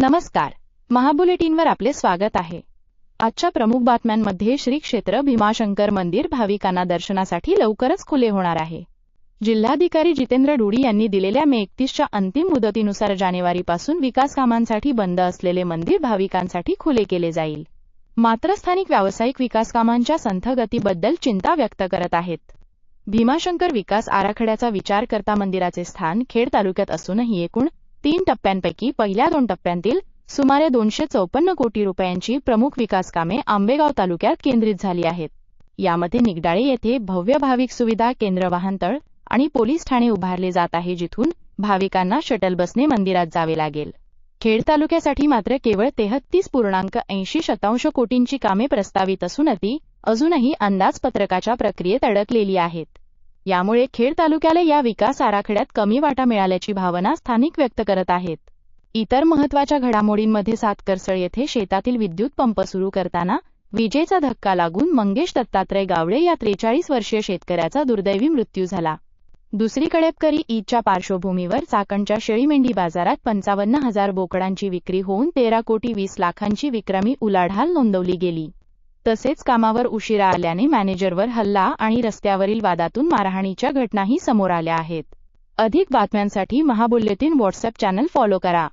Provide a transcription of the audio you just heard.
नमस्कार. महाबुलेटिनवर आपले स्वागत आहे. आजच्या प्रमुख बातम्यांमध्ये श्री क्षेत्र भीमाशंकर मंदिर भाविकांना दर्शनासाठी लवकरच खुले होणार आहे. जिल्हाधिकारी जितेंद्र डुडी यांनी दिलेल्या मे 31च्या अंतिम मुदतीनुसार जानेवारीपासून विकास कामांसाठी बंद असलेले मंदिर भाविकांसाठी खुले केले जाईल. मात्र स्थानिक व्यावसायिक विकास कामांच्या संथ गतीबद्दल चिंता व्यक्त करत आहेत. भीमाशंकर विकास आराखड्याचा विचार करता मंदिराचे स्थान खेड तालुक्यात असूनही एकूण 3 टप्प्यांपैकी पहिल्या 2 टप्प्यांतील सुमारे 254 कोटी रुपयांची प्रमुख विकास कामे आंबेगाव तालुक्यात केंद्रित झाली आहेत. यामध्ये निगडाळे येथे भव्य भाविक सुविधा केंद्र, वाहनतळ आणि पोलीस ठाणे उभारले जात आहे, जिथून भाविकांना शटल बसने मंदिरात जावे लागेल. खेड तालुक्यासाठी मात्र केवळ 33.80 कोटींची कामे प्रस्तावित असून ती अजूनही अंदाजपत्रकाच्या प्रक्रियेत अडकलेली आहेत. यामुळे खेड तालुक्याला या विकास आराखड्यात कमी वाटा मिळाल्याची भावना स्थानिक व्यक्त करत आहेत. इतर महत्त्वाच्या घडामोडींमध्ये सातकरसळ येथे शेतातील विद्युत पंप सुरू करताना विजेचा धक्का लागून मंगेश दत्तात्रय गावडे या 43 वर्षीय शेतकऱ्याचा दुर्दैवी मृत्यू झाला. दुसरीकडे अबकारी ईदच्या पार्श्वभूमीवर चाकणच्या शेळी मेंढी बाजारात 55,000 बोकडांची विक्री होऊन 13,20,00,000ची विक्रमी उलाढाल नोंदवली गेली. तसेच कामावर उशिरा आल्याने मॅनेजरवर हल्ला आणि रस्त्यावरील वादातून मारहाणीच्या घटनाही समोर आल्या आहेत. अधिक बातम्यांसाठी महाबुलेटिन व्हॉट्सअप चॅनल फॉलो करा.